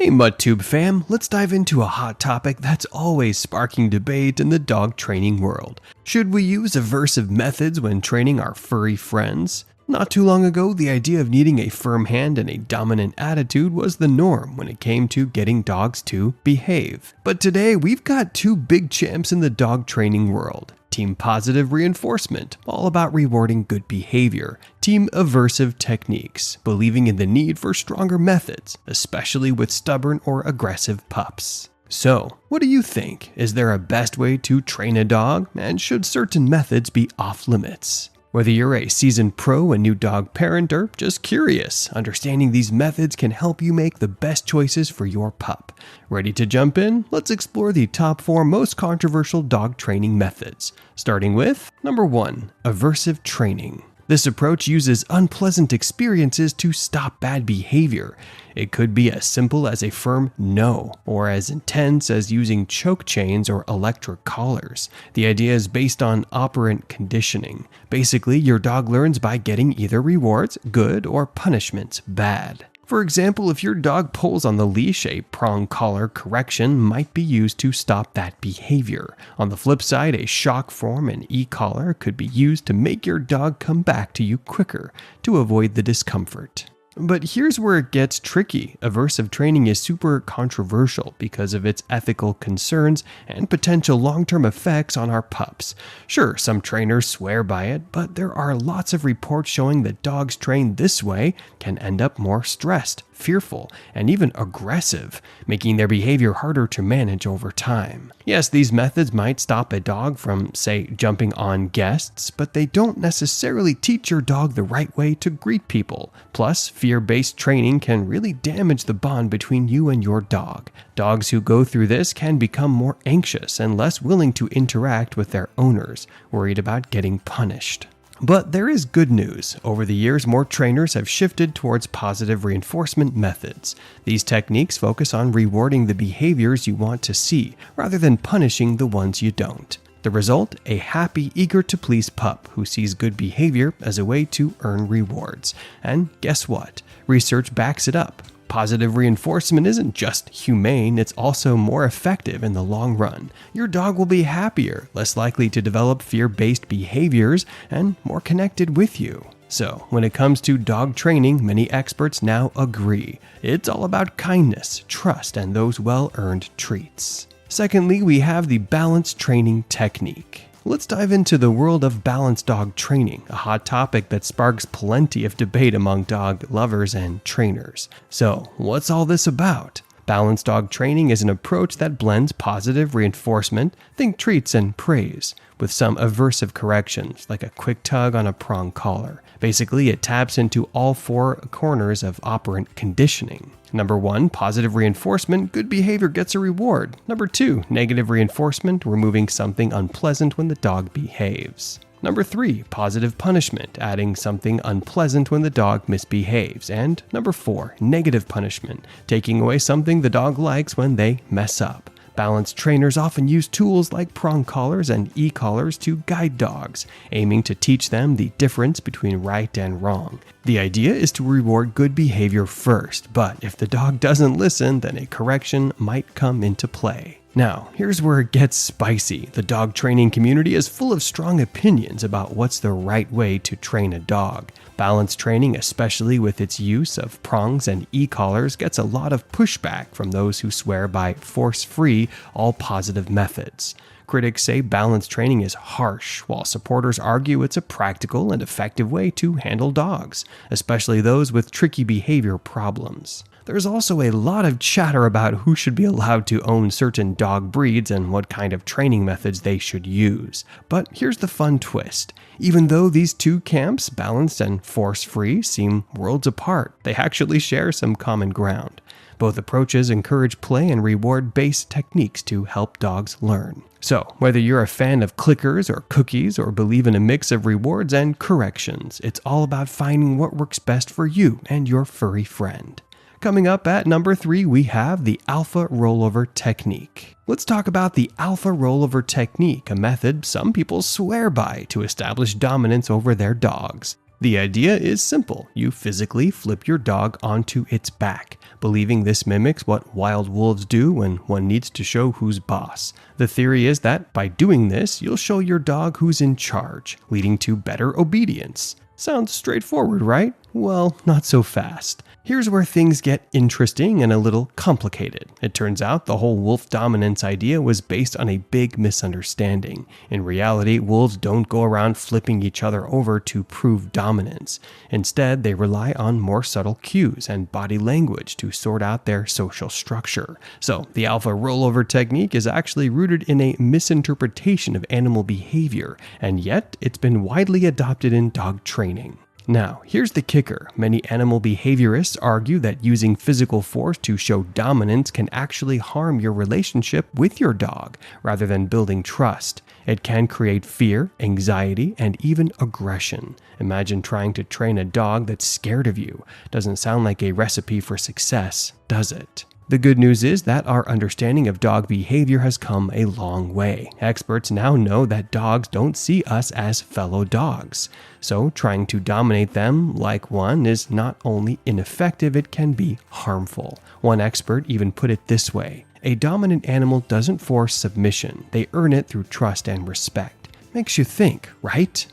Hey MudTube fam, let's dive into a hot topic that's always sparking debate in the dog training world. Should we use aversive methods when training our furry friends? Not too long ago, the idea of needing a firm hand and a dominant attitude was the norm when it came to getting dogs to behave. But today, we've got two big champs in the dog training world. Team Positive Reinforcement, all about rewarding good behavior. Team Aversive Techniques, believing in the need for stronger methods, especially with stubborn or aggressive pups. So, what do you think? Is there a best way to train a dog, and should certain methods be off limits? Whether you're a seasoned pro, a new dog parent, or just curious, understanding these methods can help you make the best choices for your pup. Ready to jump in? Let's explore the top 4 most controversial dog training methods. Starting with number 1, Aversive Training. This approach uses unpleasant experiences to stop bad behavior. It could be as simple as a firm no, or as intense as using choke chains or electric collars. The idea is based on operant conditioning. Basically, your dog learns by getting either rewards, good, or punishments, bad. For example, if your dog pulls on the leash, a prong collar correction might be used to stop that behavior. On the flip side, a shock form and e-collar could be used to make your dog come back to you quicker to avoid the discomfort. But here's where it gets tricky. Aversive training is super controversial because of its ethical concerns and potential long-term effects on our pups. Sure, some trainers swear by it, but there are lots of reports showing that dogs trained this way can end up more stressed, fearful, and even aggressive, making their behavior harder to manage over time. Yes, these methods might stop a dog from, say, jumping on guests, but they don't necessarily teach your dog the right way to greet people. Plus, fear-based training can really damage the bond between you and your dog. Dogs who go through this can become more anxious and less willing to interact with their owners, worried about getting punished. But there is good news. Over the years, more trainers have shifted towards positive reinforcement methods. These techniques focus on rewarding the behaviors you want to see, rather than punishing the ones you don't. The result? A happy, eager-to-please pup who sees good behavior as a way to earn rewards. And guess what? Research backs it up. Positive reinforcement isn't just humane, it's also more effective in the long run. Your dog will be happier, less likely to develop fear-based behaviors, and more connected with you. So, when it comes to dog training, many experts now agree. It's all about kindness, trust, and those well-earned treats. Secondly, we have the balanced training technique. Let's dive into the world of balanced dog training, a hot topic that sparks plenty of debate among dog lovers and trainers. So, what's all this about? Balanced dog training is an approach that blends positive reinforcement, think treats and praise, with some aversive corrections, like a quick tug on a prong collar. Basically, it taps into all 4 corners of operant conditioning. Number 1, positive reinforcement, good behavior gets a reward. Number 2, negative reinforcement, removing something unpleasant when the dog behaves. Number 3, positive punishment, adding something unpleasant when the dog misbehaves. And number 4, negative punishment, taking away something the dog likes when they mess up. Balanced trainers often use tools like prong collars and e-collars to guide dogs, aiming to teach them the difference between right and wrong. The idea is to reward good behavior first, but if the dog doesn't listen, then a correction might come into play. Now, here's where it gets spicy. The dog training community is full of strong opinions about what's the right way to train a dog. Balanced training, especially with its use of prongs and e-collars, gets a lot of pushback from those who swear by force-free, all-positive methods. Critics say balanced training is harsh, while supporters argue it's a practical and effective way to handle dogs, especially those with tricky behavior problems. There's also a lot of chatter about who should be allowed to own certain dog breeds and what kind of training methods they should use. But here's the fun twist. Even though these two camps, balanced and force-free, seem worlds apart, they actually share some common ground. Both approaches encourage play and reward-based techniques to help dogs learn. So, whether you're a fan of clickers or cookies or believe in a mix of rewards and corrections, it's all about finding what works best for you and your furry friend. Coming up at number 3, we have the Alpha Rollover Technique. Let's talk about the Alpha Rollover Technique, a method some people swear by to establish dominance over their dogs. The idea is simple. You physically flip your dog onto its back. believing this mimics what wild wolves do when one needs to show who's boss. The theory is that by doing this, you'll show your dog who's in charge, leading to better obedience. Sounds straightforward, right? Well, not so fast. Here's where things get interesting and a little complicated. It turns out the whole wolf dominance idea was based on a big misunderstanding. In reality, wolves don't go around flipping each other over to prove dominance. Instead, they rely on more subtle cues and body language to sort out their social structure. So, the alpha rollover technique is actually rooted in a misinterpretation of animal behavior, and yet it's been widely adopted in dog training. Now, here's the kicker. Many animal behaviorists argue that using physical force to show dominance can actually harm your relationship with your dog rather than building trust. It can create fear, anxiety, and even aggression. Imagine trying to train a dog that's scared of you. Doesn't sound like a recipe for success, does it? The good news is that our understanding of dog behavior has come a long way. Experts now know that dogs don't see us as fellow dogs. So trying to dominate them like one is not only ineffective, it can be harmful. One expert even put it this way: a dominant animal doesn't force submission, they earn it through trust and respect. Makes you think, right?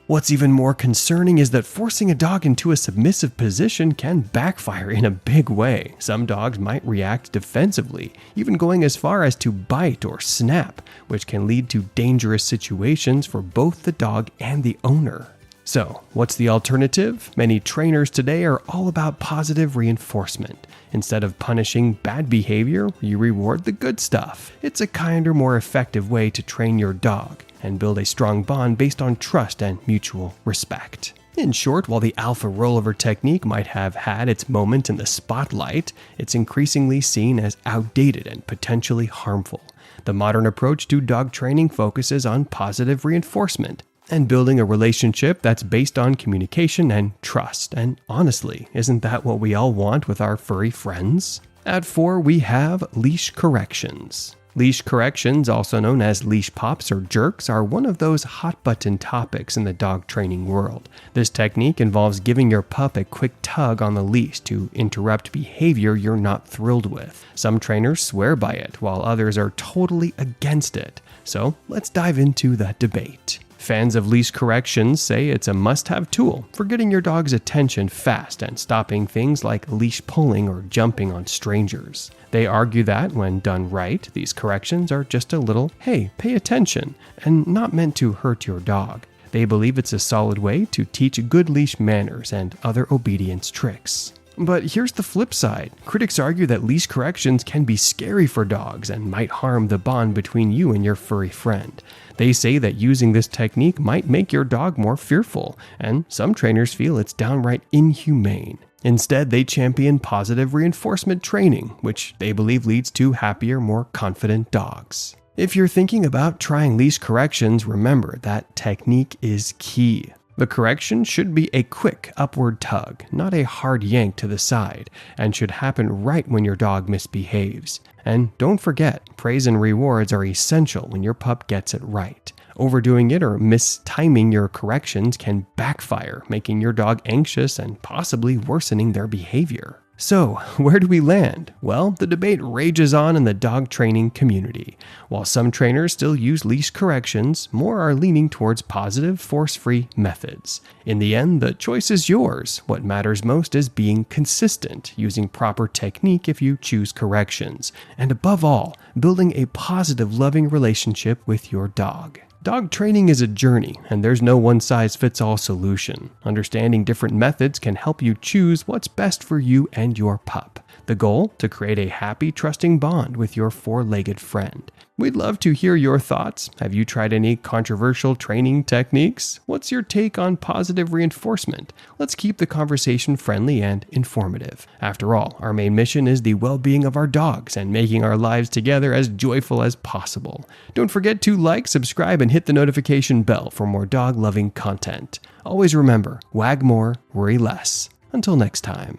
What's even more concerning is that forcing a dog into a submissive position can backfire in a big way. Some dogs might react defensively, even going as far as to bite or snap, which can lead to dangerous situations for both the dog and the owner. So, what's the alternative? Many trainers today are all about positive reinforcement. Instead of punishing bad behavior, you reward the good stuff. It's a kinder, more effective way to train your dog and build a strong bond based on trust and mutual respect. In short, while the alpha rollover technique might have had its moment in the spotlight, it's increasingly seen as outdated and potentially harmful. The modern approach to dog training focuses on positive reinforcement and building a relationship that's based on communication and trust. And honestly, isn't that what we all want with our furry friends? At 4, we have Leash Corrections. Leash corrections, also known as leash pops or jerks, are one of those hot-button topics in the dog training world. This technique involves giving your pup a quick tug on the leash to interrupt behavior you're not thrilled with. Some trainers swear by it, while others are totally against it. So let's dive into that debate. Fans of leash corrections say it's a must-have tool for getting your dog's attention fast and stopping things like leash pulling or jumping on strangers. They argue that, when done right, these corrections are just a little, hey, pay attention, and not meant to hurt your dog. They believe it's a solid way to teach good leash manners and other obedience tricks. But here's the flip side. Critics argue that leash corrections can be scary for dogs and might harm the bond between you and your furry friend. They say that using this technique might make your dog more fearful, and some trainers feel it's downright inhumane. Instead, they champion positive reinforcement training, which they believe leads to happier, more confident dogs. If you're thinking about trying leash corrections, remember that technique is key. The correction should be a quick upward tug, not a hard yank to the side, and should happen right when your dog misbehaves. And don't forget, praise and rewards are essential when your pup gets it right. Overdoing it or mistiming your corrections can backfire, making your dog anxious and possibly worsening their behavior. So, where do we land? Well, the debate rages on in the dog training community. While some trainers still use leash corrections, more are leaning towards positive, force-free methods. In the end, the choice is yours. What matters most is being consistent, using proper technique if you choose corrections, and above all, building a positive, loving relationship with your dog. Dog training is a journey, and there's no one-size-fits-all solution. Understanding different methods can help you choose what's best for you and your pup. The goal? To create a happy, trusting bond with your four-legged friend. We'd love to hear your thoughts. Have you tried any controversial training techniques? What's your take on positive reinforcement? Let's keep the conversation friendly and informative. After all, our main mission is the well-being of our dogs and making our lives together as joyful as possible. Don't forget to like, subscribe, and hit the notification bell for more dog-loving content. Always remember, wag more, worry less. Until next time.